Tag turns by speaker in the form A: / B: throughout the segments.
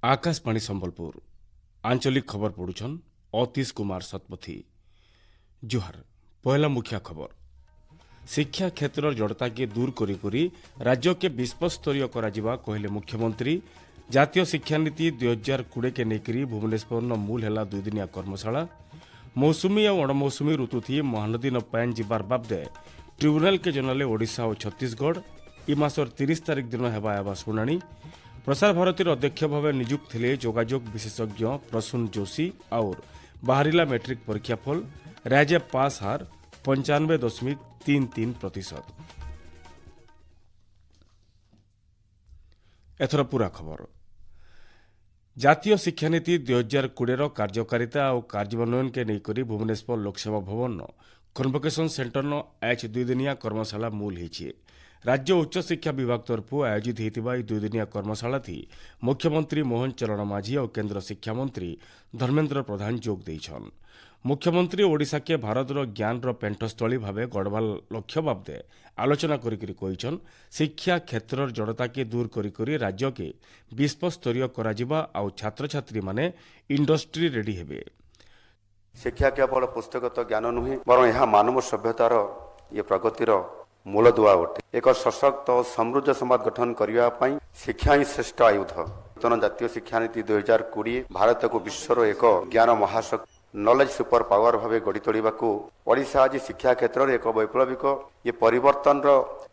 A: आकाशवाणी संबलपुर आंचलिक खबर पढ़ुछन अतीश कुमार शतपथी। जुहार पहला मुख्य खबर। शिक्षा क्षेत्र जड़ता के दूर करी राज्य के विश्व स्तरीय करा कहले मुख्यमंत्री। जातीय शिक्षा नीति 2020 के नेकरी भुवनेश्वर मूल है दुईदिनिया कर्मशाला। मौसुमी और अणमौसुमी ऋतु थी महानदी न पैन जीवार बाबदे ट्रिब्यूनाल के जनले ओडिशा और छत्तीसगढ़ इ मासर 30 तारिख दिन हेबा शुणाणी। प्रसार भारती अध्यक्ष भाव नियुक्त थे जोगाजोग विशेषज्ञ प्रसून जोशी और बाहरिला मैट्रिक परीक्षाफल राज्य पास हार 95.33%। एथर पूरा खबर। जातीय शिक्षा नीति 2020 कार्यकारिता और कार्यान्वयन के नेकरी भुवनेश्वर लोकसेवा भवन कन्वोकेशन सेंटर न एच दुईदिनिया कर्मशाला मूल होती। राज्य उच्च शिक्षा विभाग तरफ आयोजित होता दुईदिनिया कर्मशाला थी मुख्यमंत्री मोहन चरण माझी और केन्द्र शिक्षा मंत्री धर्मेन्द्र प्रधान जोग देछन। मुख्यमंत्री ओडिशा के भारतर ज्ञान पेंठस्थली भाव गढ़वा लक्ष्य बाबदे आलोचना करिकन शिक्षा क्षेत्र जड़ता के दूर करी राज्य के विश्व स्तरीय करा आउ छात्र छात्री माने इंडस्ट्री रेडी हेबे।
B: शिक्षा केवल पुस्तकगत ज्ञान नुहे बर यह मानव सभ्यतार ये प्रगतिर मूलदुआ अटे। एक सशक्त और समृद्ध समाज गठन करने शिक्षा ही श्रेष्ठ आयुध। नूतन जातीय शिक्षा नीति 2020 भारत को विश्वर एक ज्ञान महाशक्ति नॉलेज सुपर पावर भाव गढ़ी तोड़ा ओडिशा आज शिक्षा क्षेत्र में एक वैप्लविक ये परिवर्तन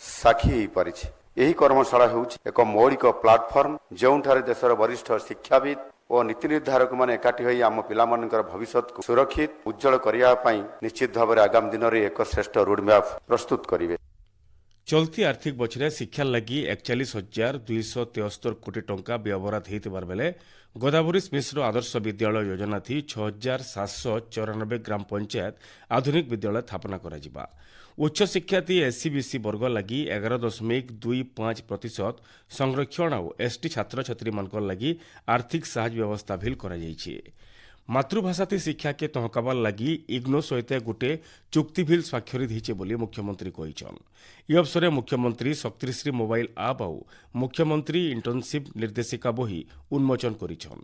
B: साक्षी हो पारी। यही कर्मशाला एक मौलिक प्लाटफर्म जो देशर वरिष्ठ शिक्षाविद और नीति निर्धारक मैंने एकाठी होई आम पिलामानकर भविष्यत को सुरक्षित उज्जवल करने निश्चित भाव आगामी दिन में एक श्रेष्ठ रोडमैप प्रस्तुत करेंगे।
A: चलती आर्थिक बछरे शिक्षा लगी 41,273 कोटी टंका व्यवहार होता बेले गोदावरी मिश्र आदर्श विद्यालय योजना थी 6,794 ग्राम पंचायत आधुनिक विद्यालय स्थापना करा। उच्च शिक्षा थी एससीबीसी वर्ग लगी 11.25% संरक्षण और एसटी छात्र छात्री मान लगी आर्थिक साहाय्य व्यवस्था भी करा। मातृभाषा थी शिक्षा के तहकाबार लगी इग्नो सहित गोटे चुक्ति भी स्वाक्षरित होइछे बोली मुख्यमंत्री कहिछन। इ अवसर मुख्यमंत्री शक्तिश्री मोबाइल आप और मुख्यमंत्री इंटर्नशिप निर्देशिका बही उन्मोचन करिछन।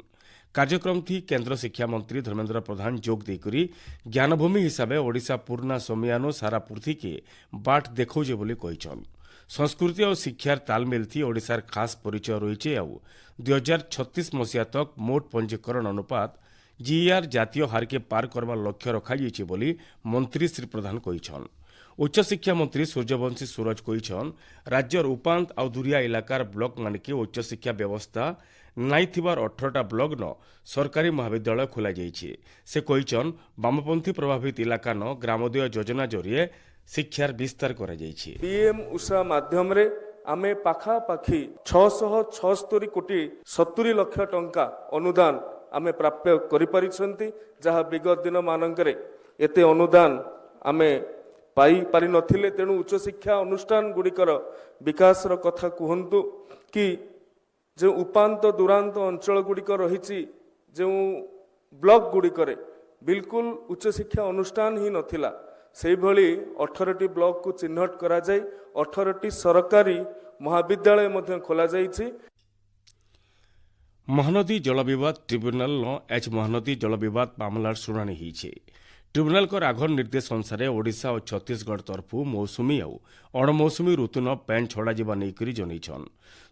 A: कार्यक्रम थी केन्द्र शिक्षा मंत्री धर्मेन्द्र प्रधान जोग देकरी ज्ञानभूमि हिसाब से ओडिशा पूर्णा समियानो सारा पृथ्वी के बाट देखौजे बोली कहिछन। संस्कृति और शिक्षार तालमेल थी ओडिशार खास परिचय रही और 2036 मसीहा तक मोट पंजीकरण अनुपात जीआर जातीय हार के पार करवा लक्ष्य रखाଯାଇଛି बोली मंत्री श्री प्रधान कहिछन। उच्च शिक्षा मंत्री सूर्यवंशी सूरज कहिछन राज्यर उपांत और दुरिया इलाकार ब्लॉक मानके उच्च शिक्षा व्यवस्था नाई थिबार 18टा ब्लॉक न सरकारी महाविद्यालय खोला जाइछे। से कहिछन वामपंथी प्रभावित इलाका न ग्रामोदय योजना जरिए शिक्षार विस्तार करा जाइछे।
C: पीएम उषा माध्यम रे आमे पाखापाखि 676 कोटी 70 लाख टंका अनुदान आमे प्राप्त करिपारिछंती जहा विगत दिन मानकरे एते अनुदान आमे पाई पारि नथिले। तेणु उच्च शिक्षा अनुष्ठान गुड़िकर विकास कथा कहतु कि जो उपांत दूरांत अंचल गुड़िक रही जो ब्लॉक गुड़िकर बिल्कुल उच्च शिक्षा अनुष्ठान ही नथिला से भली 18टी ब्लॉक को चिन्हट करा जाय 18टी सरकारी महाविद्यालय मध्य खोला जाइछि।
A: महानदी जल विवाद ट्रिब्यूनाल एच महानदी जल विवाद मामलार शुणाणी होइछे। ट्रिब्यूनाल आघर निर्देश अनुसार ओडिशा और छत्तीसगढ़ तरफ मौसुमी और अणमौसुमी ऋतु न पैन छड़ा जावा नेकरी जनईछन।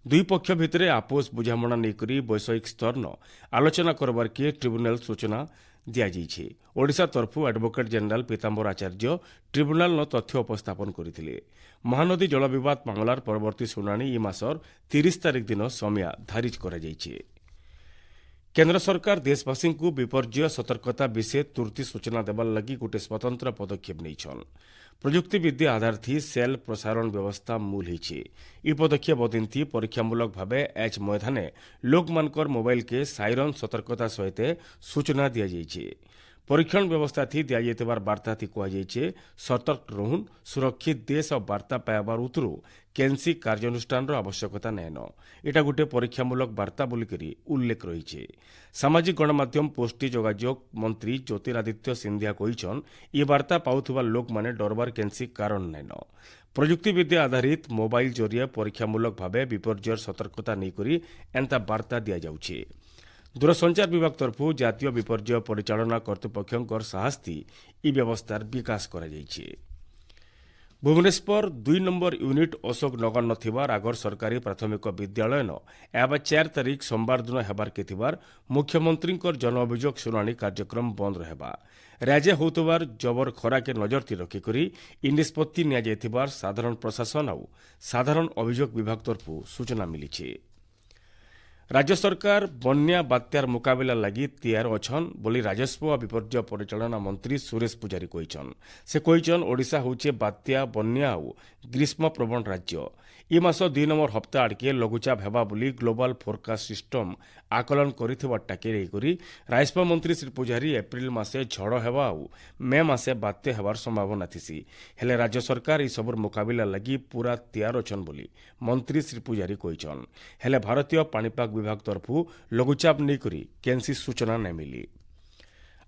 A: दुई पक्ष भितर आपोष बुझामणा नेकरी वैषयिक स्तर न आलोचना करबार के ट्रिब्यूनाल सूचना दियाଯାଇଛି। ओडिशा तरफ एडवोकेट जनरल पीताम्बर आचार्य ट्रिब्यूनाल न तथ्य उपस्थापन करथिले। महानदी जल विवाद मामलार परवर्ती शुणाणी इ मासर 30 तारिख दिन समय धारिज करा जाइछे। केन्द्र सरकार देशवासी को विपर्यय सतर्कता विषय तुरंत सूचना देवार लगी गोटे स्वतंत्र पदक्षेप नहीं। प्रजुक्ति विद्या आधार थी सेल प्रसारण व्यवस्था मूल होइछे। इ पदक्षेप अधीन थी परीक्षामूलक भाव एच मैदाने लोक मानकर मोबाइल के साइरन सतर्कता सहित सूचना दि जाइछे। परीक्षण व्यवस्था थी दिजाइबार वार्ता थी कहुए सतर्क रहुन सुरक्षित देश और वार्ता पाइबार उतरू केन्सी कार्यानुष्ठान आवश्यकता नैन। एटा गोटे परीक्षामूलक वार्ता बोलिकरी उल्लेख रही। सामाजिक गणमाध्यम पोस्टी जोगाजोग मंत्री ज्योतिरादित्य सिंधिया कहिछन ये वार्ता पाउथुबा लोक माने डरबार केन्सी कारण नैन। प्रजुक्ति विद्या आधारित मोबाइल जरिए परीक्षामूलक भाव विपर्यय सतर्कता नहीं एंता वार्ता दि जाउछे। ଦୂରସଞ୍ଚାର ବିଭାଗ ତରଫରୁ ଜାତୀୟ ବିପର୍ଯ୍ୟୟ ପରିଚାଳନା କର୍ତ୍ତୃପକ୍ଷଙ୍କର ସାହସ୍ତି ଏହି ବ୍ୟବସ୍ଥାର ବିକାଶ କରାଯାଇଛି। ଭୁବନେଶ୍ୱର 2 ନମ୍ବର ୟୁନିଟ୍ ଅଶୋକ ନଗର ନଥିବା ରାଗର ସରକାରୀ ପ୍ରାଥମିକ ବିଦ୍ୟାଳୟନ ଏବେ 4 ତାରିଖ ସୋମବାର ଦିନ ହେବାର ଥିବାର ମୁଖ୍ୟମନ୍ତ୍ରୀଙ୍କର ଜନ ଅଭିଯୋଗ ଶୁଣାଣି କାର୍ଯ୍ୟକ୍ରମ ବନ୍ଦ ରହିବା। ରାଜ୍ୟ ହେଉଥିବାର ଜବର ଖରାକେ ନଜରଟି ରଖିକରି ଏହି ନିଷ୍ପତ୍ତି ନିଆଯାଇଥିବାର ସାଧାରଣ ପ୍ରଶାସନ ଆଉ ସାଧାରଣ ଅଭିଯୋଗ ବିଭାଗ ତରଫରୁ ସୂଚନା ମିଳିଛି। ରାଜ୍ୟ ସରକାର ବନ୍ୟା ବାତ୍ୟାର ମୁକାବିଲା ଲାଗି ତିଆର ଅଛନ୍ ବୋଲି ରାଜସ୍ୱ ଓ ବିପର୍ଯ୍ୟୟ ପରିଚାଳନା ମନ୍ତ୍ରୀ ସୁରେଶ ପୂଜାରୀ କହିଛନ୍। ସେ କହିଛନ୍ ଓଡ଼ିଶା ହେଉଛି ବାତ୍ୟା ବନ୍ୟା ଆଉ ଗ୍ରୀଷ୍ମ ପ୍ରବଣ ରାଜ୍ୟ। ଏ ମାସ 2 ନମ୍ବର ହପ୍ତା ଆଡ଼କେ ଲଘୁଚାପ ହେବା ବୋଲି ଗ୍ଲୋବାଲ ଫୋରକାଷ୍ଟ ସିଷ୍ଟମ ଆକଳନ କରିଥିବାଟାକେ ନେଇକରି ରାଜସ୍ୱ ମନ୍ତ୍ରୀ ଶ୍ରୀ ପୂଜାରୀ ଏପ୍ରିଲ ମାସେ ଝଡ଼ ହେବା ଆଉ ମେ ମାସେ ବାତ୍ୟା ହେବାର ସମ୍ଭାବନା ଥିସି। ହେଲେ ରାଜ୍ୟ ସରକାର ଏସବୁର ମୁକାବିଲା ଲାଗି ପୁରା ତିଆର ଅଛନ୍ ବୋଲି ମନ୍ତ୍ରୀ ଶ୍ରୀ ପୂଜାରୀ କହିଛନ୍। ହେଲେ ଭାରତୀୟ ପାଣିପାଗ ବିଭାଗ ତରଫରୁ ଲଘୁଚାପ ନେଇକରି କେନ୍ସି ସୂଚନା ନାଇଁ ମିଲି।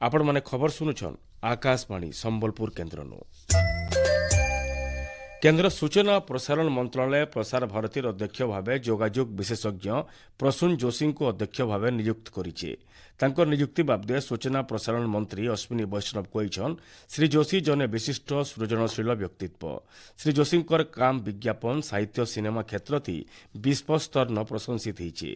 A: ଆପଣମାନେ ଖବର ଶୁଣୁଛନ୍ ଆକାଶବାଣୀ ସମ୍ବଲପୁର କେନ୍ଦ୍ରନୁ। କେନ୍ଦ୍ର ସୂଚନା ଓ ପ୍ରସାରଣ ମନ୍ତ୍ରଣାଳୟ ପ୍ରସାର ଭାରତୀର ଅଧ୍ୟକ୍ଷ ଭାବେ ଯୋଗାଯୋଗ ବିଶେଷଜ୍ଞ ପ୍ରସୂନ ଯୋଶୀଙ୍କୁ ଅଧ୍ୟକ୍ଷ ଭାବେ ନିଯୁକ୍ତ କରିଛି। ତାଙ୍କର ନିଯୁକ୍ତି ବାବଦେ ସୂଚନା ପ୍ରସାରଣ ମନ୍ତ୍ରୀ ଅଶ୍ୱିନୀ ବୈଷ୍ଣବ କହିଛନ୍ ଶ୍ରୀ ଯୋଶୀ ଜଣେ ବିଶିଷ୍ଟ ସୃଜନଶୀଳ ବ୍ୟକ୍ତିତ୍ୱ। ଶ୍ରୀ ଯୋଶୀଙ୍କର କାମ ବିଜ୍ଞାପନ ସାହିତ୍ୟ ସିନେମା କ୍ଷେତ୍ରଥି ବିଶ୍ୱସ୍ତରନ ପ୍ରଶଂସିତ ହୋଇଛି।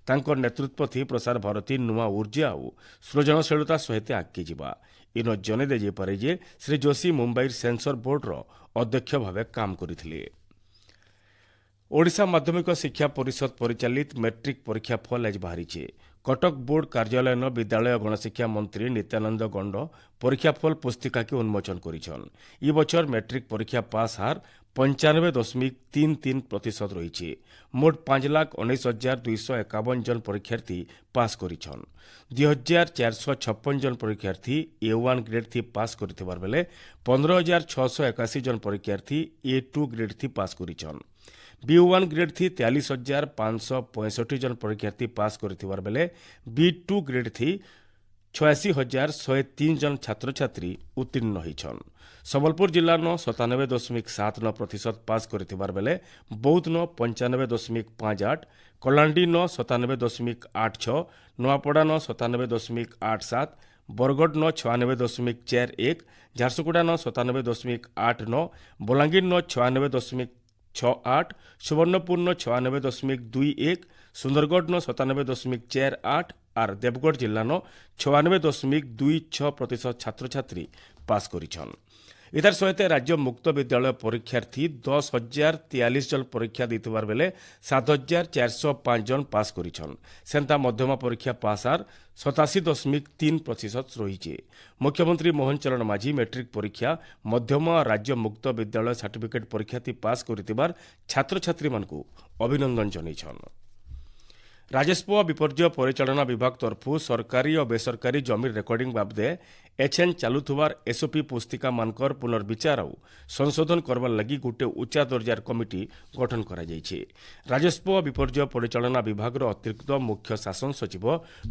A: ତାଙ୍କର ନେତୃତ୍ୱଥି ପ୍ରସାର ଭାରତୀ ନୂଆ ଉର୍ଜା ଆଉ ସୃଜନଶୀଳତା ସହିତ ଆଗକେ ଯିବା। ଇନ ଜଣେଇ ଦିଆଯାଇପାରେ ଯେ ଶ୍ରୀ ଯୋଶୀ ମୁମ୍ବାଇର ସେନ୍ସର ବୋର୍ଡର ଅଧ୍ୟକ୍ଷ ଭାବେ କାମ କରିଥିଲେ। ଓଡ଼ିଶା ମାଧ୍ୟମିକ ଶିକ୍ଷା ପରିଷଦ ପରିଚାଳିତ ମେଟ୍ରିକ୍ ପରୀକ୍ଷା ଫଳ ଆଜି ବାହାରିଛି। କଟକ ବୋର୍ଡ କାର୍ଯ୍ୟାଳୟନ ବିଦ୍ୟାଳୟ ଗଣଶିକ୍ଷା ମନ୍ତ୍ରୀ ନିତ୍ୟାନନ୍ଦ ଗଣ୍ଡ ପରୀକ୍ଷା ଫଳ ପୁସ୍ତିକାକେ ଉନ୍ମୋଚନ କରିଛନ୍। ଏ ବছର ମେଟ୍ରିକ୍ ପରୀକ୍ଷା ପାସ୍ ହାର 95.33% ରହିଛି। ମୋଟ 5,19,251 জন ପରୀକ୍ଷାର୍ଥୀ ପାସ୍ କରିଛନ୍। 2,456 জন ପରୀକ୍ଷାର୍ଥୀ A1 ଗ୍ରେଡ୍ ଥି ପାସ୍ କରିଥିବାର ବେଲେ 15,681 জন ପରୀକ୍ଷାର୍ଥୀ A2 ଗ୍ରେଡ୍ ଥି ପାସ୍ କରିଛନ୍। B1 ଗ୍ରେଡ୍ ଥି 43,565 জন ପରୀକ୍ଷାର୍ଥୀ ପାସ୍ କରିଥିବାର ବେଲେ B2 ଗ୍ରେଡ୍ ଥି 86,103 জন ଛାତ୍ରଛାତ୍ରୀ ଉତ୍ତୀର୍ଣ୍ଣ ହୋଇଛନ୍। ସମ୍ବଲପୁର ଜିଲ୍ଲାନ 97.79% ପାସ୍ କରିଥିବାର ବେଲେ ବୌଦ୍ଧନ 95.58, କଳାହାଣ୍ଡିନ 97.86, ନୂଆପଡ଼ାନ 97.87, ବରଗଡ଼ନ 96.41, ଝାରସୁଗୁଡ଼ାନ 97.89, ବଲାଙ୍ଗୀରନ 96.68, ସୁବର୍ଣ୍ଣପୁରନ 96.21, ସୁନ୍ଦରଗଡ଼ନ 97.48 আর দেবগড় জিল্লান 96.26% ছাত্রছাত্রী পাস করেছেন। এটার সহিত রাজ্য মুক্ত বিদ্যালয় পরীক্ষার্থী 10,043 জন পরীক্ষা দিতে বেলে 7,405 জন পাস করেছেন। সেন্তা মধ্যমা পরীক্ষা পাস আর 87.3% রয়েছে। মুখ্যমন্ত্রী মোহন চরণ মাঝি মেট্রিক পরীক্ষা মধ্যমা রাজ্য মুক্ত বিদ্যালয় সার্টিফিকেট পরীক্ষার্থী পাস করিবার ছাত্রছাত্রী মানুষ অভিনন্দন জনাইছেন। রাজস্ব ও বিপর্যয় পরিচালনা বিভাগ তরফু সরকারি ও বেসরকারি জমির রেকর্ডিং বাবদে এছেন চালুথবার এসওপি পুস্তিকা মানকর পুনর্বিচার ও সংশোধন করবার লাগি গোটে উচ্চা দরজার কমিটি গঠন করা যাইছে। রাজস্ব ও বিপর্যয় পরিচালনা বিভাগর অতিরিক্ত মুখ্য শাসন সচিব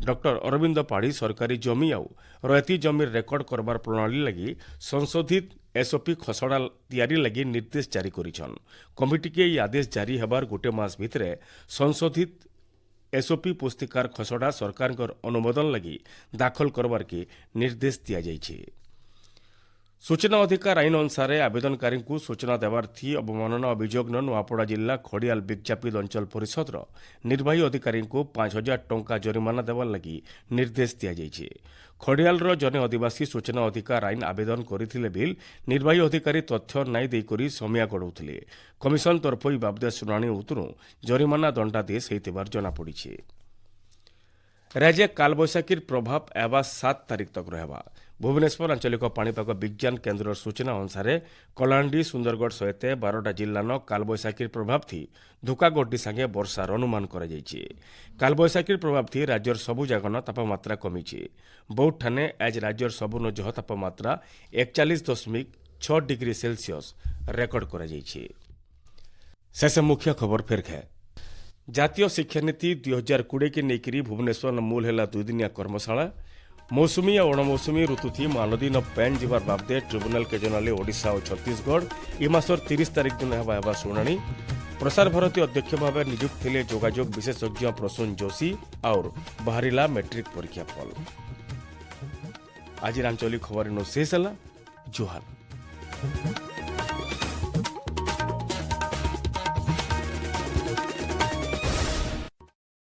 A: ডক্টর অরবিন্দ পাঢ়ী সরকারি জমি আউ রয়তি জমির রেকর্ড করবার প্রণালী লাগি সংশোধিত এসওপি খসড়া তৈরি লাগি নির্দেশ জারি করেছেন। কমিটিকে এই আদেশ জারি হবার গোটে মাস ভিতরে সংশোধিত এসওপি পুস্তিকার খসড়া সরকারଙ୍କର অনুমোদন লাগি দাখল করবার কি নির্দেশ দিয়া যাইছে। সূচনা অধিকার আইন অনুসারে আবেদনকারীଙ୍କୁ সূচনা দেবার থি অবমাননা অভিযোগ নূয়াপড়া জিল্লা খড়িয়াল বিজ্ঞাপিত অঞ্চল পরিষদর নির্বাহী অধিকারীଙ୍କୁ 5,000 টঙ্কা জরিমানা দেবার লাগি নির্দেশ দিয়া যাইছে। খড়িয়ালর জনে আদিবাসী সূচনা অধিকার আইন আবেদন করিଥିଲେ বিল নির্বাহী অধিকারী তথ্য নাই দেইকরি সমিয়া গড়াউଥିଲେ। কমিশন তরফ এই বাবদে শুনানি উতুরু জরিমানা দণ্ডাদেশ হইতিবার জনাপড়িছে। রাজ্যে কালবৈশাখীর প্রভাব এবা 7 তারিখ তক রহবা। ভুবনেশ্বর আঞ্চলিক পাণিপাগ বিজ্ঞান কেন্দ্রর সূচনা অনুসারে কলাহান্ডি সুন্দরগড় সহিত 12টা জিল্লান কালবৈশাখীর প্রভাব থি ধুকাগড্ডি সাঙ্গে বর্ষার অনুমান করা যাইছে। কালবৈশাখীর প্রভাব থি রাজ্যর সবু জাগন তাপমাত্রা কমিছে। বৌদ্ধ ঠানে আজ রাজ্যর সবুন জহ তাপমাত্রা 41.6 ডিগ্রি সেলসিয়াস রেকর্ড করা যাইছে। শেষে মুখ্য খবর ফেরখে জাতীয় শিক্ষানীতি 2020 কে নেইকরি ভুবনেশ্বর মূল হেলা 2 দিনিয়া কর্মশালা। মৌসুমী আর অণমৌসুমী ঋতুথি মহানদী ন প্যান যাবার বাবদে ট্রিব্যুনাল কে জনালে ওড়িশা ও ছত্তিশগড়। এ মাসর 30 তারিখ দিন হেবা শুনানি। प्रसार भारती अध्यक्ष भाव नियुक्त थे जोगाजोग विशेषज्ञ प्रसून जोशी और बाहरिला मैट्रिक परीक्षा फल। आज आंचलिक खबर शेष है। जुहार।